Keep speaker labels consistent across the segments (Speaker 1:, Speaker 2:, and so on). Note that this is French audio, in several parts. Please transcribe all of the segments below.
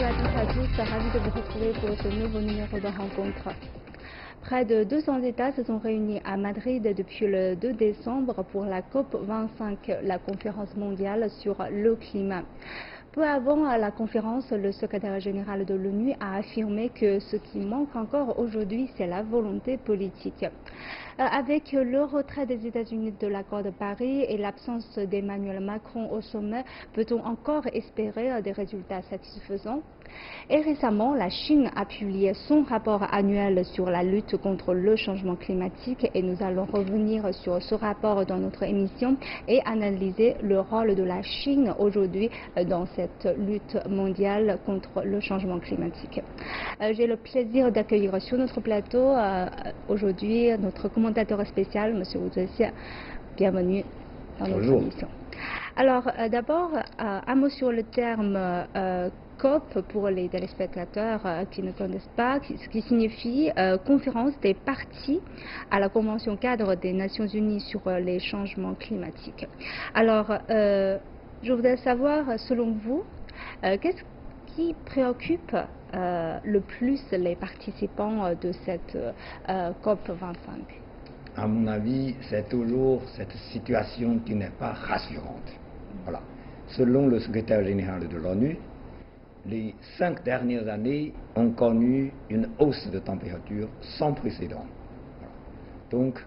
Speaker 1: à toutes et à tous, ravi de vous retrouver pour ce nouveau numéro de rencontre. Près de 200 États se sont réunis à Madrid depuis le 2 décembre pour la COP25, la conférence mondiale sur le climat. Peu avant la conférence, le secrétaire général de l'ONU a affirmé que ce qui manque encore aujourd'hui, c'est la volonté politique. Avec le retrait des États-Unis de l'accord de Paris et l'absence d'Emmanuel Macron au sommet, peut-on encore espérer des résultats satisfaisants? Et récemment, la Chine a publié son rapport annuel sur la lutte contre le changement climatique et nous allons revenir sur ce rapport dans notre émission et analyser le rôle de la Chine aujourd'hui dans cette lutte mondiale contre le changement climatique. J'ai le plaisir d'accueillir sur notre plateau aujourd'hui notre commentateur spécial, M. Wu Zexie. Bienvenue dans notre émission. Alors d'abord, un mot sur le terme COP pour les téléspectateurs qui ne connaissent pas, ce qui signifie conférence des parties à la Convention cadre des Nations Unies sur les changements climatiques. Alors, je voudrais savoir, selon vous, qu'est-ce qui préoccupe le plus les participants de cette COP 25?
Speaker 2: À mon avis, c'est toujours cette situation qui n'est pas rassurante. Voilà. Selon le secrétaire général de l'ONU, les 5 dernières années ont connu une hausse de température sans précédent. Voilà. Donc,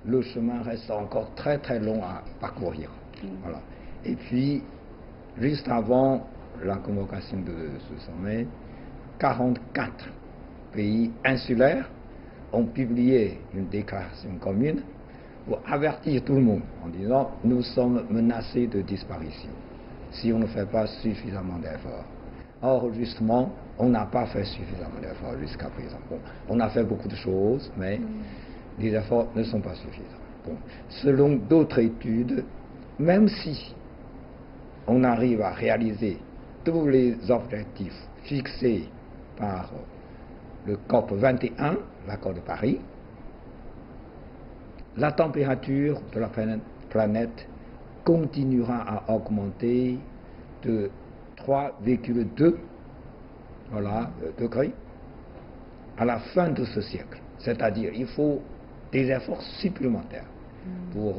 Speaker 2: le chemin reste encore très très long à parcourir. Voilà. Et puis, juste avant la convocation de ce sommet, 44 pays insulaires ont publié une déclaration commune pour avertir tout le monde en disant « nous sommes menacés de disparition si on ne fait pas suffisamment d'efforts ». Or, justement, on n'a pas fait suffisamment d'efforts jusqu'à présent. Bon, on a fait beaucoup de choses, mais les efforts ne sont pas suffisants. Bon, selon d'autres études, même si on arrive à réaliser tous les objectifs fixés par le COP 21, l'accord de Paris, la température de la planète continuera à augmenter de 3,2 degrés à la fin de ce siècle. C'est-à-dire il faut des efforts supplémentaires pour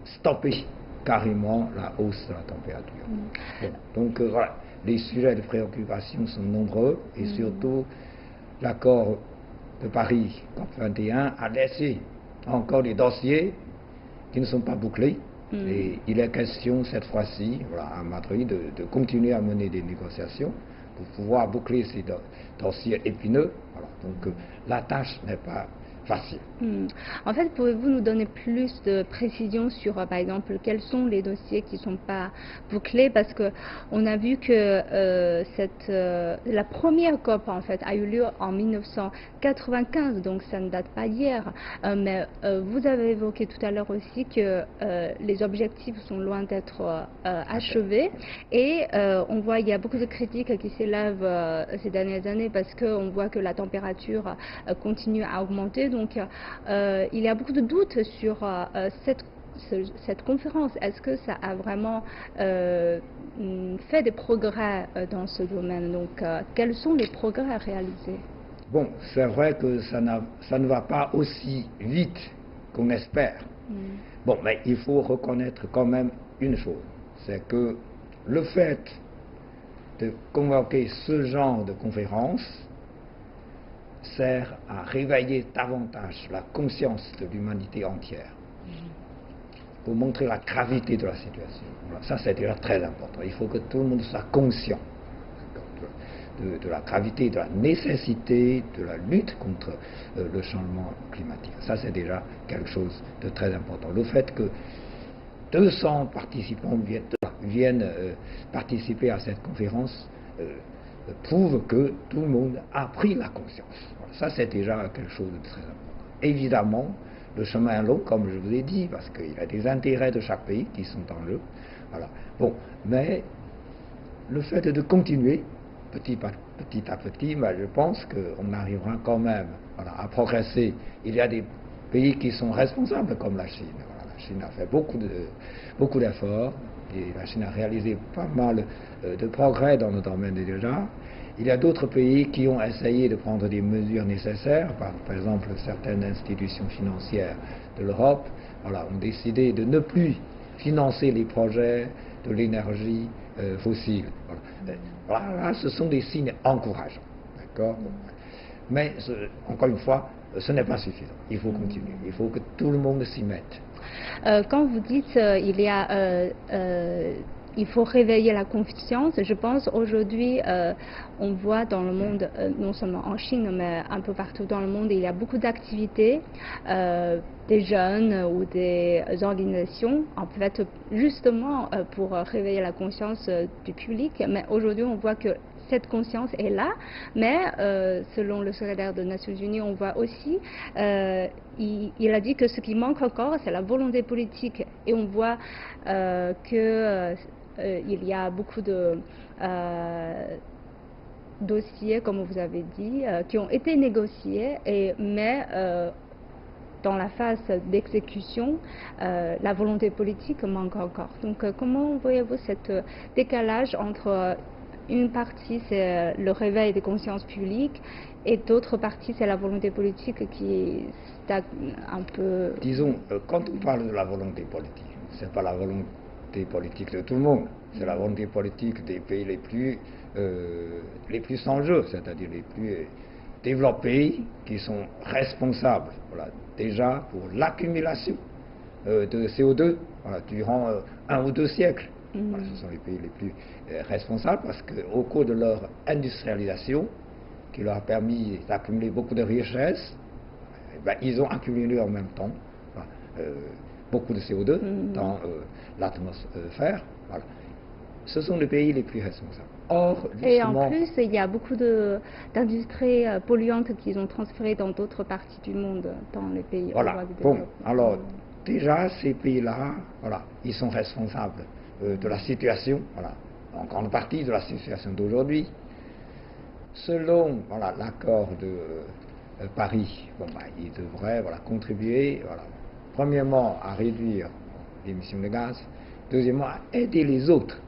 Speaker 2: stopper carrément la hausse de la température. Bon, donc voilà, les sujets de préoccupation sont nombreux et surtout l'accord de Paris COP21 a laissé encore des dossiers qui ne sont pas bouclés. Et il est question cette fois-ci, voilà, à Madrid, de continuer à mener des négociations pour pouvoir boucler ces dossiers épineux. Voilà. Donc la tâche n'est pas facile.
Speaker 1: En fait, pouvez-vous nous donner plus de précisions sur, par exemple, quels sont les dossiers qui ne sont pas bouclés? Parce qu'on a vu que la première COP, en fait, a eu lieu en 1995, donc ça ne date pas d'hier. Mais vous avez évoqué tout à l'heure aussi que les objectifs sont loin d'être achevés. Et on voit qu'il y a beaucoup de critiques qui s'élèvent ces dernières années parce qu'on voit que la température continue à augmenter. Donc, il y a beaucoup de doutes sur cette conférence. Est-ce que ça a vraiment fait des progrès dans ce domaine? Donc, quels sont les progrès réalisés?
Speaker 2: Bon, c'est vrai que ça ne va pas aussi vite qu'on espère. Bon, mais il faut reconnaître quand même une chose, c'est que le fait de convoquer ce genre de conférence sert à réveiller davantage la conscience de l'humanité entière, pour montrer la gravité de la situation. Voilà, ça c'est déjà très important. Il faut que tout le monde soit conscient de la gravité, de la nécessité de la lutte contre le changement climatique. Ça c'est déjà quelque chose de très important. Le fait que 200 participants viennent participer à cette conférence prouve que tout le monde a pris la conscience. Ça, c'est déjà quelque chose de très important. Évidemment, le chemin est long, comme je vous ai dit, parce qu'il y a des intérêts de chaque pays qui sont en jeu. Voilà. Bon, mais le fait de continuer petit à petit, ben, je pense qu'on arrivera quand même à progresser. Il y a des pays qui sont responsables, comme la Chine. Voilà. La Chine a fait beaucoup d'efforts. Et la Chine a réalisé pas mal de progrès dans le domaine déjà. Il y a d'autres pays qui ont essayé de prendre des mesures nécessaires, par exemple certaines institutions financières de l'Europe ont décidé de ne plus financer les projets de l'énergie fossile. Là, ce sont des signes encourageants. D'accord ? Mais, encore une fois, ce n'est pas suffisant. Il faut continuer. Il faut que tout le monde s'y mette.
Speaker 1: Quand vous dites il faut réveiller la conscience, je pense aujourd'hui on voit dans le monde, non seulement en Chine mais un peu partout dans le monde, il y a beaucoup d'activités des jeunes ou des organisations en fait justement pour réveiller la conscience du public, mais aujourd'hui on voit que cette conscience est là, mais selon le secrétaire des Nations Unies, on voit aussi, il a dit que ce qui manque encore, c'est la volonté politique. Et on voit qu'il y a beaucoup de dossiers, comme vous avez dit, qui ont été négociés, mais dans la phase d'exécution, la volonté politique manque encore. Donc comment voyez-vous ce décalage entre une partie, c'est le réveil des consciences publiques, et d'autre partie, c'est la volonté politique qui stagne un peu.
Speaker 2: Disons, quand on parle de la volonté politique, c'est pas la volonté politique de tout le monde, c'est la volonté politique des pays les plus sans jeu, c'est-à-dire les plus développés, qui sont responsables, déjà pour l'accumulation de CO2 durant 1 ou 2 siècles. Ce sont les pays les plus responsables parce qu'au cours de leur industrialisation, qui leur a permis d'accumuler beaucoup de richesses, ils ont accumulé en même temps beaucoup de CO2 dans l'atmosphère. Ce sont les pays les plus responsables. Or,
Speaker 1: et en plus, il y a beaucoup d'industries polluantes qu'ils ont transférées dans d'autres parties du monde, dans les pays.
Speaker 2: Bon, alors déjà ces pays-là, ils sont responsables de la situation, en grande partie de la situation d'aujourd'hui. Selon l'accord de Paris, ils devraient contribuer, premièrement à réduire l'émission de gaz, deuxièmement à aider les autres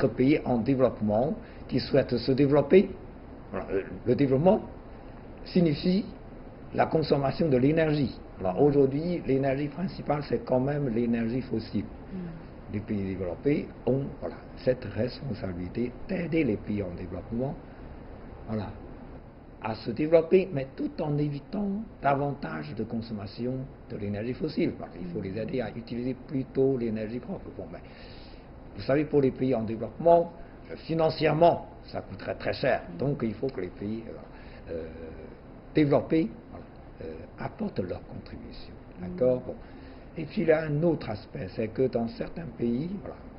Speaker 2: pays en développement qui souhaitent se développer. Le développement signifie la consommation de l'énergie. Aujourd'hui, l'énergie principale, c'est quand même l'énergie fossile. Les pays développés ont cette responsabilité d'aider les pays en développement à se développer, mais tout en évitant davantage de consommation de l'énergie fossile. Il faut les aider à utiliser plutôt l'énergie propre. Vous savez, pour les pays en développement, financièrement, ça coûterait très cher. Donc il faut que les pays développés apportent leur contribution. D'accord ? Et puis il y a un autre aspect, c'est que dans certains pays,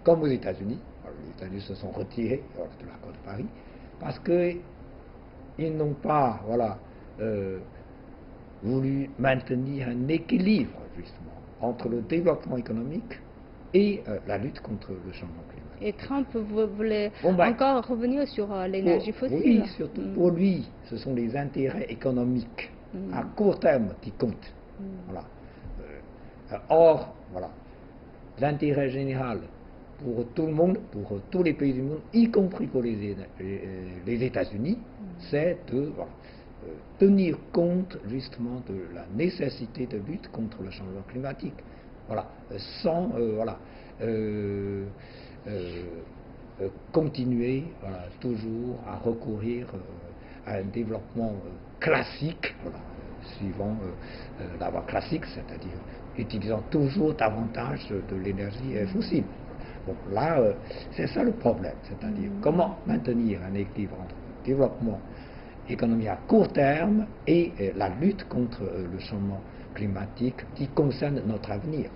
Speaker 2: comme aux États-Unis, les États-Unis se sont retirés de l'accord de Paris, parce qu'ils n'ont pas voulu maintenir un équilibre, justement, entre le développement économique et la lutte contre le changement climatique.
Speaker 1: Et Trump voulait encore revenir sur l'énergie fossile.
Speaker 2: Oui, surtout pour lui, ce sont les intérêts économiques à court terme qui comptent. Or, l'intérêt général pour tout le monde, pour tous les pays du monde, y compris pour les États-Unis, c'est de tenir compte justement de la nécessité de lutte contre le changement climatique. Sans continuer toujours à recourir à un développement classique, suivant la voie classique, c'est-à-dire utilisant toujours davantage de l'énergie fossile. Donc là, c'est ça le problème, c'est-à-dire comment maintenir un équilibre entre le développement économique à court terme et la lutte contre le changement climatique qui concerne notre avenir.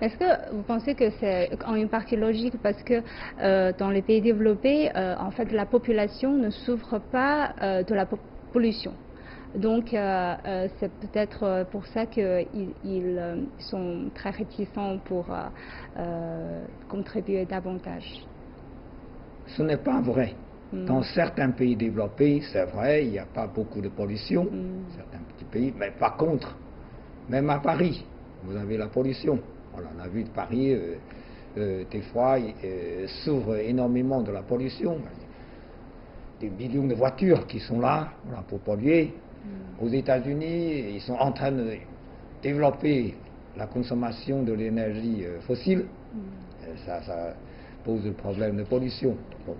Speaker 1: Est-ce que vous pensez que c'est en une partie logique parce que dans les pays développés, en fait, la population ne souffre pas de la pollution? Donc c'est peut-être pour ça qu'ils sont très réticents pour contribuer davantage.
Speaker 2: Ce n'est pas vrai. Dans certains pays développés, c'est vrai, il n'y a pas beaucoup de pollution, certains petits pays, mais par contre, même à Paris, vous avez la pollution. La vue de Paris, des fois, souffrent énormément de la pollution. Des millions de voitures qui sont là, voilà, pour polluer. Aux États-Unis, ils sont en train de développer la consommation de l'énergie fossile. Ça pose le problème de pollution. Bon.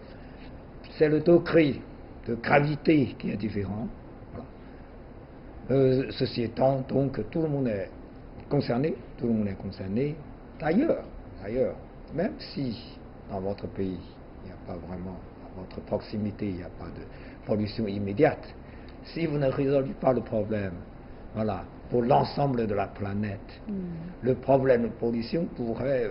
Speaker 2: C'est le degré de gravité qui est différent. Voilà. Ceci étant, donc, tout le monde est concerné, d'ailleurs, même si dans votre pays, il n'y a pas vraiment, à votre proximité, il n'y a pas de pollution immédiate, si vous ne résolvez pas le problème, voilà, pour l'ensemble de la planète, le problème de pollution pourrait,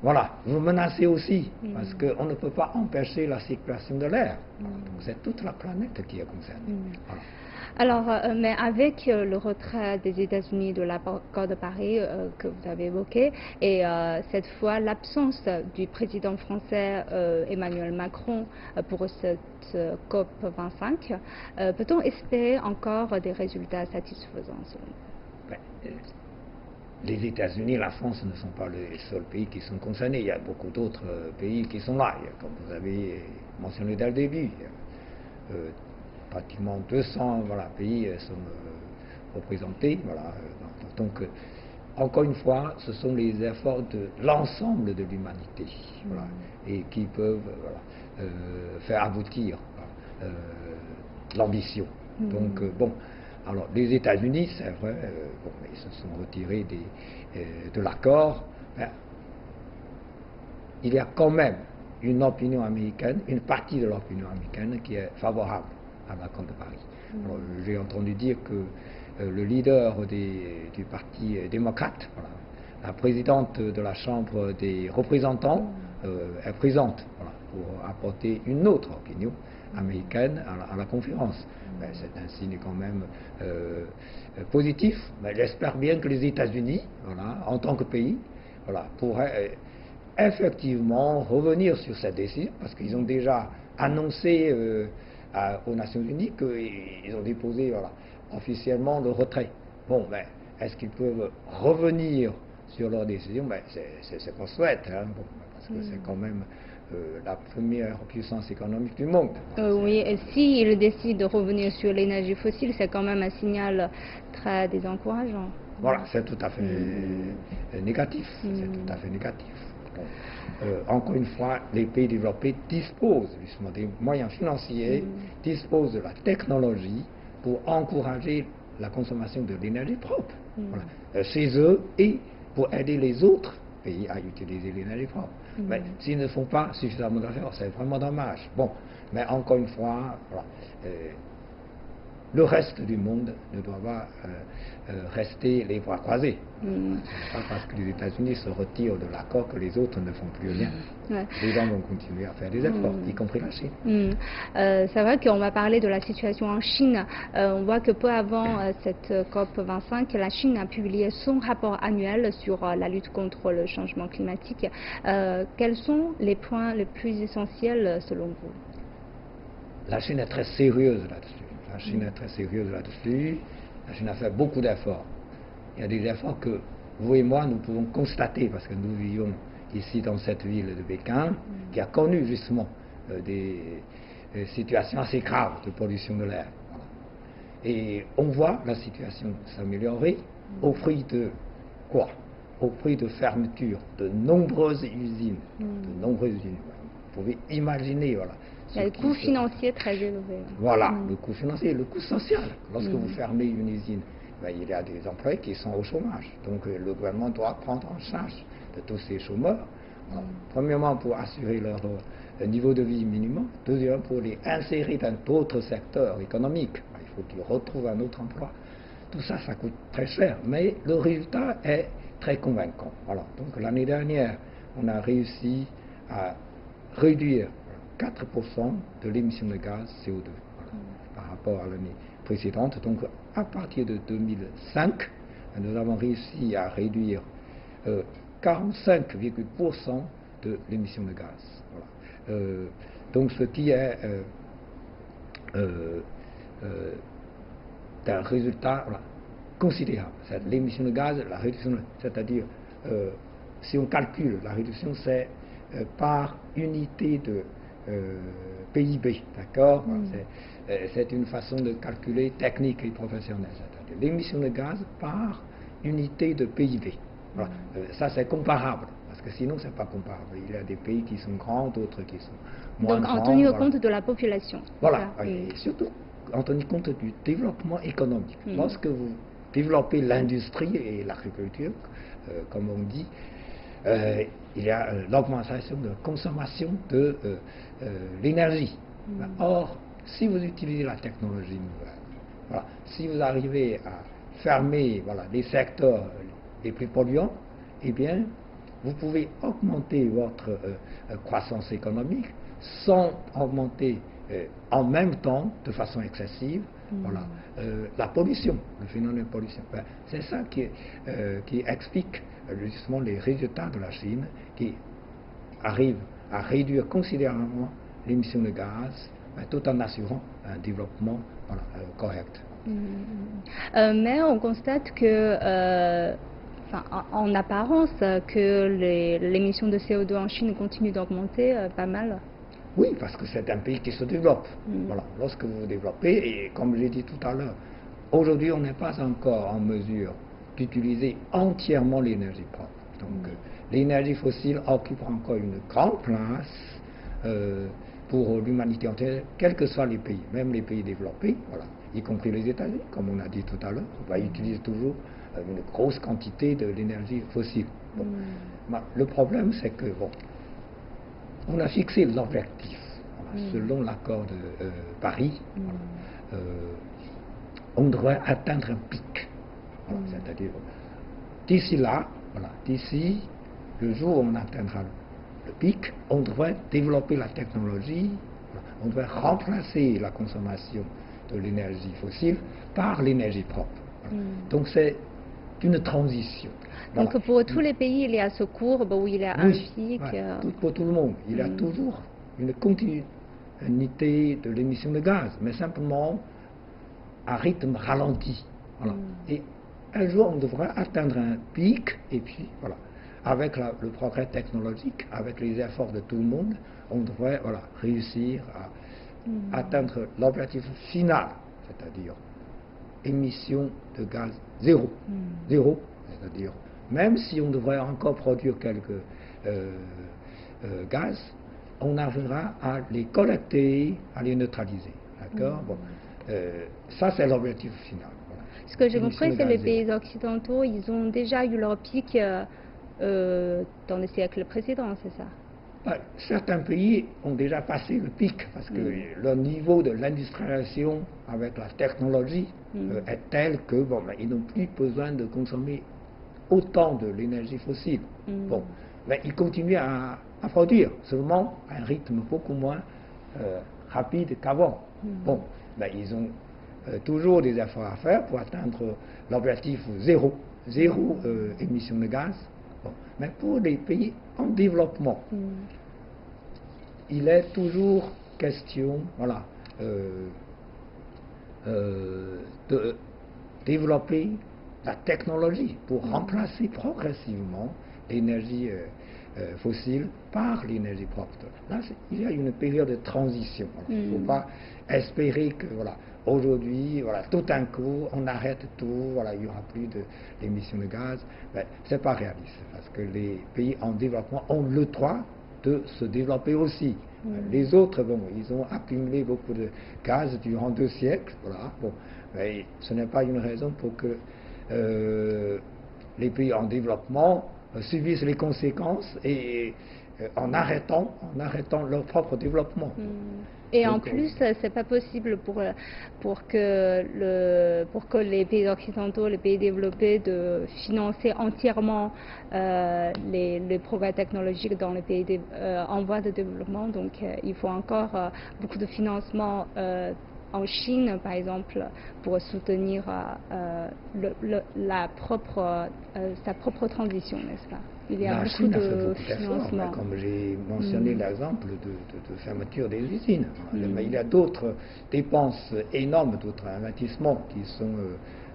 Speaker 2: voilà, vous menacer aussi, parce qu'on ne peut pas empêcher la circulation de l'air. Donc c'est toute la planète qui est concernée. Voilà.
Speaker 1: Alors, mais avec le retrait des États-Unis de l'accord de Paris que vous avez évoqué, et cette fois l'absence du président français Emmanuel Macron pour cette COP 25, peut-on espérer encore des résultats satisfaisants selon vous?
Speaker 2: Les États-Unis et la France ne sont pas les seuls pays qui sont concernés. Il y a beaucoup d'autres pays qui sont là. Comme vous avez mentionné dès le début, pratiquement 200 pays sont représentés. Voilà. Donc, encore une fois, ce sont les efforts de l'ensemble de l'humanité, voilà, et qui peuvent faire aboutir l'ambition. Donc, bon, alors les États-Unis, c'est vrai, ils se sont retirés de l'accord. Il y a quand même une opinion américaine, une partie de l'opinion américaine qui est favorable à l'accord de Paris. J'ai entendu dire que le leader du parti démocrate, voilà, la présidente de la Chambre des représentants, est présente, voilà, pour apporter une autre opinion américaine à la conférence. C'est un signe quand même positif. Mais j'espère bien que les États-Unis, voilà, en tant que pays, voilà, pourraient effectivement revenir sur cette décision, parce qu'ils ont déjà annoncé aux Nations Unies qu'ils ont déposé, voilà, officiellement le retrait. Bon, mais est-ce qu'ils peuvent revenir sur leur décision? C'est ce qu'on souhaite, hein, bon, parce que c'est quand même la première puissance économique du monde.
Speaker 1: Oui, et s'ils décident de revenir sur l'énergie fossile, c'est quand même un signal très désencourageant.
Speaker 2: Voilà, c'est tout à fait négatif. C'est tout à fait négatif. Bon. Encore une fois, les pays développés disposent justement des moyens financiers, disposent de la technologie pour encourager la consommation de l'énergie propre, voilà, chez eux, et pour aider les autres pays à utiliser l'énergie propre. Mais s'ils ne font pas suffisamment d'efforts, c'est vraiment dommage. Bon, mais encore une fois, voilà, le reste du monde ne doit pas rester les bras croisés. Ce n'est pas parce que les États-Unis se retirent de l'accord que les autres ne font plus rien. Les gens vont continuer à faire des efforts, y compris la Chine.
Speaker 1: C'est vrai qu'on va parler de la situation en Chine. On voit que peu avant cette COP 25, la Chine a publié son rapport annuel sur la lutte contre le changement climatique. Quels sont les points les plus essentiels selon vous?
Speaker 2: La Chine est très sérieuse là-dessus. La Chine est très sérieuse là-dessus. La Chine a fait beaucoup d'efforts. Il y a des efforts que vous et moi, nous pouvons constater, parce que nous vivons ici dans cette ville de Pékin, qui a connu justement des situations assez graves de pollution de l'air. Voilà. Et on voit la situation s'améliorer au prix de quoi? Au prix de fermeture de nombreuses usines. De nombreuses usines. Vous pouvez imaginer, voilà.
Speaker 1: Il y a le coût financier très élevé.
Speaker 2: Voilà, le coût financier, le coût social. Lorsque vous fermez une usine, il y a des employés qui sont au chômage. Donc le gouvernement doit prendre en charge de tous ces chômeurs. Alors, premièrement, pour assurer leur niveau de vie minimum. Deuxièmement, pour les insérer dans d'autres secteurs économiques. Il faut qu'ils retrouvent un autre emploi. Tout ça, ça coûte très cher. Mais le résultat est très convaincant. Voilà. Donc l'année dernière, on a réussi à réduire 4% de l'émission de gaz CO2 voilà, par rapport à l'année précédente. Donc à partir de 2005, nous avons réussi à réduire 45,% de l'émission de gaz. Voilà. Donc ce qui est un résultat, voilà, considérable. L'émission de gaz, la réduction, c'est-à-dire si on calcule, la réduction c'est par unité de PIB, d'accord? C'est une façon de calculer technique et professionnelle, c'est-à-dire l'émission de gaz par unité de PIB. Voilà. Ça c'est comparable, parce que sinon c'est pas comparable. Il y a des pays qui sont grands, d'autres qui sont moins grands.
Speaker 1: Donc en tenir compte de la population.
Speaker 2: Voilà, et surtout en tenir compte du développement économique. Lorsque vous développez l'industrie et l'agriculture, comme on dit, il y a l'augmentation de consommation de l'énergie. Or, si vous utilisez la technologie nouvelle, voilà, si vous arrivez à fermer les secteurs les plus polluants, eh bien, vous pouvez augmenter votre croissance économique sans augmenter en même temps, de façon excessive, la pollution, le phénomène de pollution. C'est ça qui explique justement les résultats de la Chine, qui arrive à réduire considérablement l'émission de gaz, tout en assurant un développement correct.
Speaker 1: Mais on constate que, en apparence, que l'émission de CO2 en Chine continue d'augmenter pas mal.
Speaker 2: Oui, parce que c'est un pays qui se développe. Voilà. Lorsque vous vous développez, et comme j'ai dit tout à l'heure, aujourd'hui on n'est pas encore en mesure d'utiliser entièrement l'énergie propre. Donc l'énergie fossile occupe encore une grande place pour l'humanité entière, quels que soient les pays, même les pays développés, y compris les États-Unis, comme on a dit tout à l'heure, on va utiliser toujours une grosse quantité de l'énergie fossile. Le problème, c'est que on a fixé l'objectif selon l'accord de Paris. On devrait atteindre un pic. C'est-à-dire, d'ici là, d'ici le jour où on atteindra le pic, on devrait développer la technologie, on devrait remplacer la consommation de l'énergie fossile par l'énergie propre. Donc c'est une transition.
Speaker 1: Donc pour tous les pays, il y a ce courbe où il y a un pic.
Speaker 2: Pour tout le monde, il y a toujours une continuité de l'émission de gaz, mais simplement à rythme ralenti. Et un jour, on devrait atteindre un pic, et puis avec le progrès technologique, avec les efforts de tout le monde, on devrait réussir à atteindre l'objectif final, c'est-à-dire émission de gaz zéro. Zéro, c'est-à-dire même si on devrait encore produire quelques gaz, on arrivera à les collecter, à les neutraliser. D'accord? Ça, c'est l'objectif final.
Speaker 1: Ce que j'ai compris, c'est que les pays occidentaux, ils ont déjà eu leur pic dans le siècle précédent, c'est ça?
Speaker 2: Certains pays ont déjà passé le pic, parce que le niveau de l'industrialisation avec la technologie est tel que ils n'ont plus besoin de consommer autant de l'énergie fossile. Mais ils continuent à produire, seulement à un rythme beaucoup moins rapide qu'avant. Ils ont toujours des efforts à faire pour atteindre l'objectif zéro émission de gaz. Mais pour les pays en développement, il est toujours question de développer la technologie pour remplacer progressivement l'énergie fossile par l'énergie propre. Là, il y a une période de transition. Il ne faut pas espérer que aujourd'hui, tout d'un coup, on arrête tout, il n'y aura plus d'émissions de gaz. Ce n'est pas réaliste, parce que les pays en développement ont le droit de se développer aussi. Les autres, ils ont accumulé beaucoup de gaz durant 2 siècles. Mais ce n'est pas une raison pour que les pays en développement subissent les conséquences et en arrêtant leur propre développement.
Speaker 1: Et en plus, c'est pas possible pour que les pays occidentaux, les pays développés, de financer entièrement les progrès technologiques dans les pays en voie de développement. Donc, il faut encore beaucoup de financement en Chine, par exemple, pour soutenir sa propre transition, n'est-ce pas? Il y a beaucoup
Speaker 2: Chine a fait
Speaker 1: de
Speaker 2: beaucoup
Speaker 1: financement.
Speaker 2: Comme j'ai mentionné l'exemple de fermeture des usines. Mais il y a d'autres dépenses énormes, d'autres investissements qui sont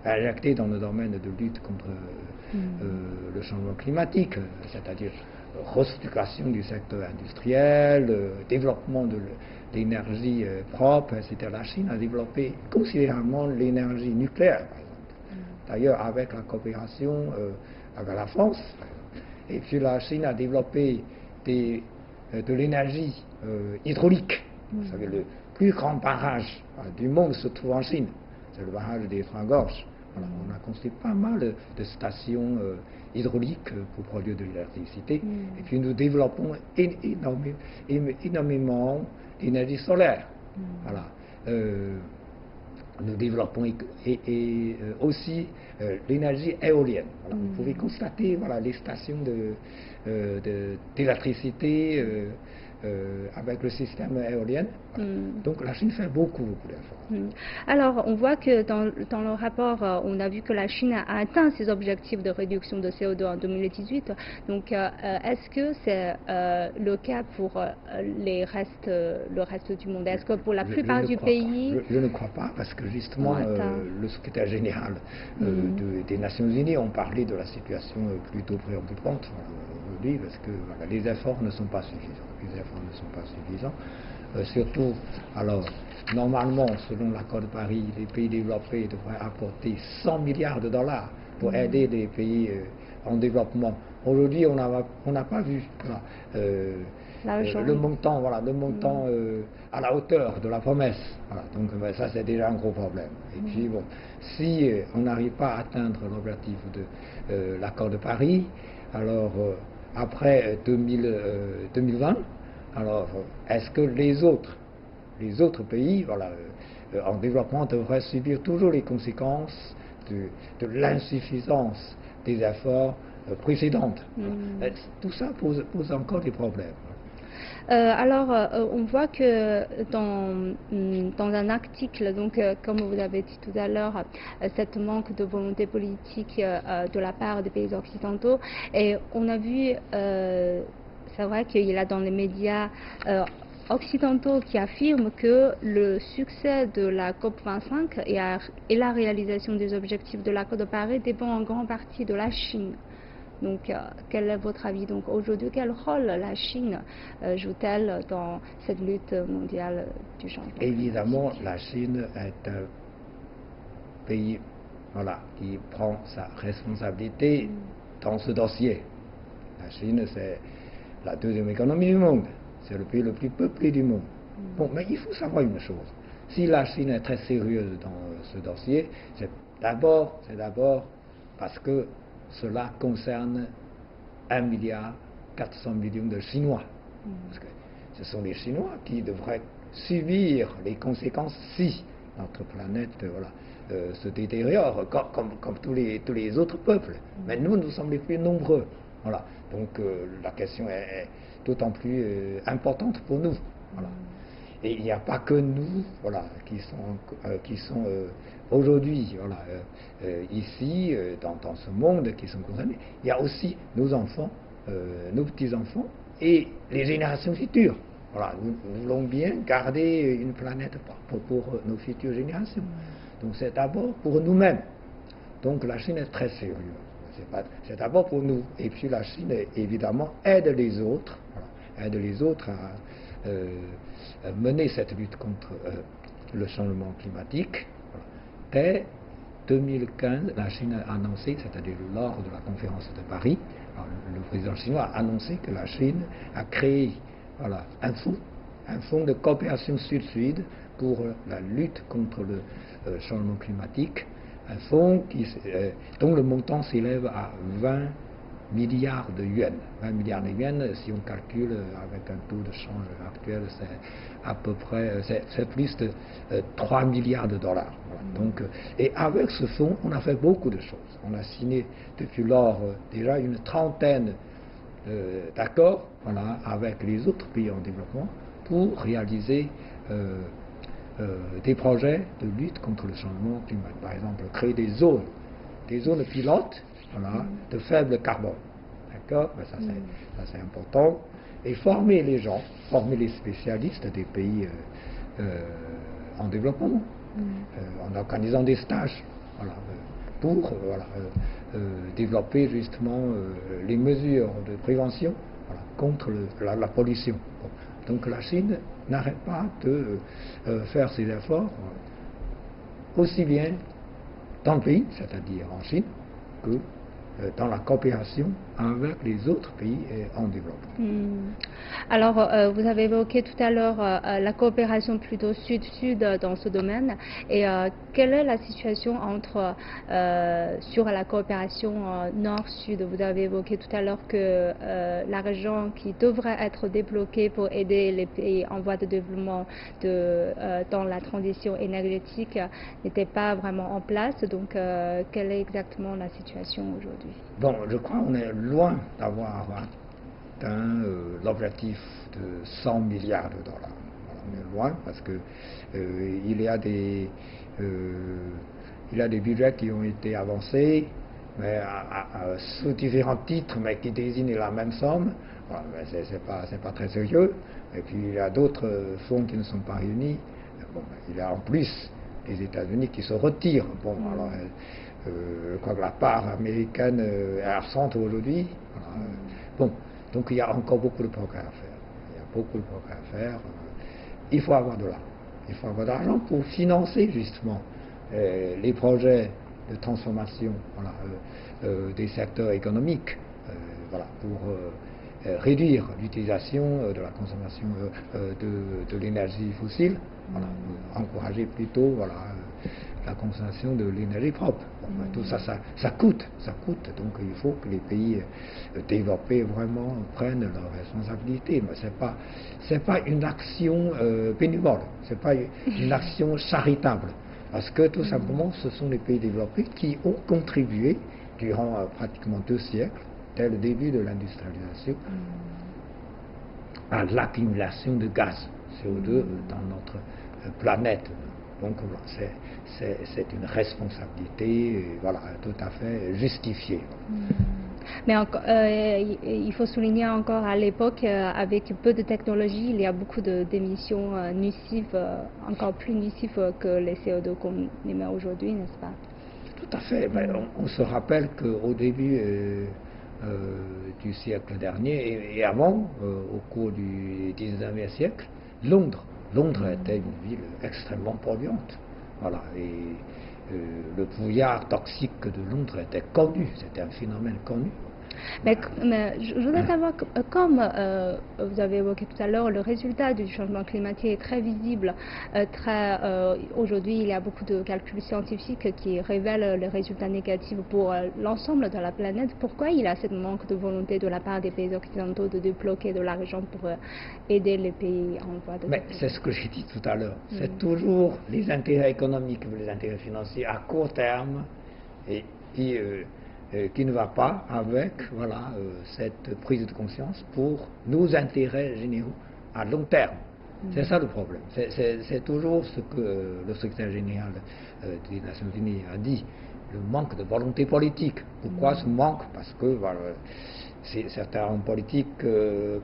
Speaker 2: injecter dans le domaine de lutte contre le changement climatique, c'est-à-dire restructuration du secteur industriel, développement de l'énergie propre, etc. La Chine a développé considérablement l'énergie nucléaire, par exemple. D'ailleurs, avec la coopération avec la France. Et puis la Chine a développé de l'énergie hydraulique. Vous savez, le plus grand barrage du monde se trouve en Chine. C'est le barrage des Trois Gorges. Voilà, on a construit pas mal de stations hydrauliques pour produire de l'électricité. Et puis nous développons énormément d'énergie solaire. Voilà. Nous développons aussi l'énergie éolienne. Voilà. Vous pouvez constater les stations d'électricité avec le système éolien. Voilà. Donc la Chine fait beaucoup d'efforts.
Speaker 1: Alors on voit que dans le rapport, on a vu que la Chine a atteint ses objectifs de réduction de CO2 en 2018. Donc est-ce que c'est le cas pour le reste du monde? Est-ce que pour la plupart du pays...
Speaker 2: Je ne crois pas, parce que justement le secrétaire général des Nations Unies ont parlé de la situation plutôt préoccupante aujourd'hui, parce que les efforts ne sont pas suffisants. Surtout, alors, normalement, selon l'accord de Paris, les pays développés devraient apporter 100 milliards de dollars pour aider les pays en développement. Aujourd'hui, on n'a pas vu le montant, à la hauteur de la promesse. Voilà. Donc ça, c'est déjà un gros problème. Et puis bon, si on n'arrive pas à atteindre l'objectif de l'accord de Paris, alors après 2020, alors est-ce que les autres pays en développement devraient subir toujours les conséquences de l'insuffisance des efforts précédents? Tout ça pose encore des problèmes.
Speaker 1: On voit que dans un article, donc comme vous avez dit tout à l'heure, cette manque de volonté politique de la part des pays occidentaux, et on a vu, c'est vrai qu'il y a dans les médias occidentaux qui affirment que le succès de la COP25 et la réalisation des objectifs de l'accord de Paris dépend en grande partie de la Chine. Donc, quel est votre avis? Donc, aujourd'hui, quel rôle la Chine joue-t-elle dans cette lutte mondiale du changement?
Speaker 2: Évidemment, la Chine est un pays qui prend sa responsabilité dans ce dossier. La Chine, c'est la deuxième économie du monde. C'est le pays le plus peuplé du monde. Bon, mais il faut savoir une chose. Si la Chine est très sérieuse dans ce dossier, c'est d'abord parce que cela concerne 1,4 milliard de Chinois. Parce que ce sont les Chinois qui devraient subir les conséquences si notre planète se détériore, comme tous les autres peuples. Mais nous sommes les plus nombreux. Voilà. Donc la question est d'autant plus importante pour nous. Voilà. Et il n'y a pas que nous qui sont aujourd'hui ici, dans ce monde, qui sont concernés. Il y a aussi nos enfants, nos petits-enfants et les générations futures. Voilà, nous voulons bien garder une planète pour nos futures générations. Donc c'est d'abord pour nous-mêmes. Donc la Chine est très sérieuse. C'est d'abord pour nous. Et puis la Chine, évidemment, aide les autres à mener cette lutte contre le changement climatique. Dès 2015, la Chine a annoncé, c'est-à-dire lors de la conférence de Paris, le président chinois a annoncé que la Chine a créé un fonds de coopération sud-sud pour la lutte contre le changement climatique, un fonds dont le montant s'élève à 20 milliards de yuans. 20 milliards de yuans, si on calcule avec un taux de change actuel, c'est à peu près, c'est plus de 3 milliards de dollars. Voilà. Donc, et avec ce fonds, on a fait beaucoup de choses. On a signé depuis lors déjà une trentaine d'accords avec les autres pays en développement pour réaliser des projets de lutte contre le changement climatique. Par exemple, créer des zones pilotes de faible carbone. D'accord? Ça c'est important. Et former les gens, former les spécialistes des pays en développement, en organisant des stages. voilà, pour développer justement les mesures de prévention, voilà, contre la pollution. Bon. Donc la Chine n'arrête pas de faire ses efforts, aussi bien dans le pays, c'est-à-dire en Chine, que dans la coopération avec les autres pays en développement.
Speaker 1: Alors, vous avez évoqué tout à l'heure la coopération plutôt sud-sud dans ce domaine. Et quelle est la situation sur la coopération nord-sud? Vous avez évoqué tout à l'heure que la région qui devrait être débloquée pour aider les pays en voie de développement dans la transition énergétique n'était pas vraiment en place. Donc, quelle est exactement la situation aujourd'hui?
Speaker 2: Bon, je crois qu'on est loin d'avoir atteint l'objectif de 100 milliards de dollars. On est loin parce que il y a des budgets qui ont été avancés, mais sous différents titres, mais qui désignent la même somme. Voilà, c'est pas très sérieux. Et puis il y a d'autres fonds qui ne sont pas réunis. Bon, il y a en plus les États-Unis qui se retirent. Bon, alors je crois que la part américaine est absente aujourd'hui. Voilà. Bon, donc il y a encore beaucoup de progrès à faire. Il y a beaucoup de progrès à faire. Il faut avoir de l'argent. Il faut avoir de l'argent pour financer justement les projets de transformation, voilà, des secteurs économiques, voilà, pour réduire l'utilisation de la consommation de l'énergie fossile, voilà, encourager plutôt, voilà, la consommation de l'énergie propre. Bon, tout ça, ça coûte, donc il faut que les pays développés vraiment prennent leurs responsabilités. Mais c'est pas une action bénévole, c'est pas une action charitable, parce que tout simplement ce sont les pays développés qui ont contribué durant pratiquement 2 siècles, dès le début de l'industrialisation, à l'accumulation de gaz CO2 dans notre planète. Donc c'est une responsabilité, voilà, tout à fait justifiée.
Speaker 1: Mais il faut souligner encore à l'époque, avec peu de technologie, il y a beaucoup d'émissions nuisives, encore plus nuisives que les CO2 qu'on émet aujourd'hui, n'est-ce pas?
Speaker 2: Tout à fait. On se rappelle qu'au début du siècle dernier et avant, au cours du 19e siècle, Londres était une ville extrêmement polluante. Voilà, et le brouillard toxique de Londres était connu, c'était un phénomène connu.
Speaker 1: Mais je voudrais savoir, comme vous avez évoqué tout à l'heure, le résultat du changement climatique est très visible. Aujourd'hui, il y a beaucoup de calculs scientifiques qui révèlent les résultats négatifs pour l'ensemble de la planète. Pourquoi il y a ce manque de volonté de la part des pays occidentaux de débloquer de l'argent pour aider les pays en voie de développement?
Speaker 2: C'est ce que j'ai dit tout à l'heure. C'est toujours les intérêts économiques ou les intérêts financiers à court terme et qui ne va pas avec, voilà, cette prise de conscience pour nos intérêts généraux à long terme. C'est ça le problème. C'est toujours ce que le secrétaire général des Nations Unies a dit, le manque de volonté politique. Pourquoi ce manque? Parce que voilà, certains hommes politiques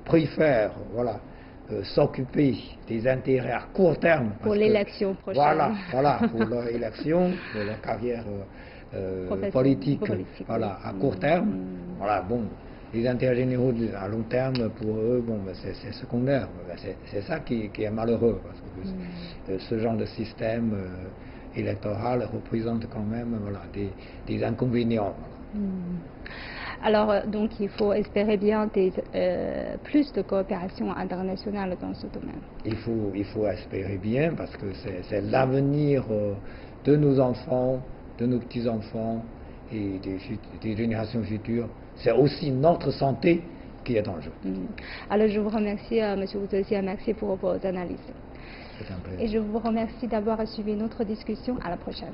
Speaker 2: préfèrent, voilà, s'occuper des intérêts à court terme.
Speaker 1: Pour l'élection prochaine.
Speaker 2: Voilà, pour leur élection, pour leur carrière politique, voilà, à court terme. Voilà, bon, les intérêts généraux à long terme, pour eux, bon, c'est secondaire. C'est ça qui est malheureux, parce que ce genre de système électoral représente quand même, voilà, des inconvénients. Voilà.
Speaker 1: Alors, donc, il faut espérer bien plus de coopération internationale dans ce domaine.
Speaker 2: Il faut espérer bien, parce que c'est l'avenir de nos enfants, de nos petits-enfants et des générations futures. C'est aussi notre santé qui est en jeu.
Speaker 1: Alors, je vous remercie, M. Wuzesi, merci pour vos analyses.
Speaker 2: C'est un plaisir.
Speaker 1: Et je vous remercie d'avoir suivi notre discussion. À la prochaine.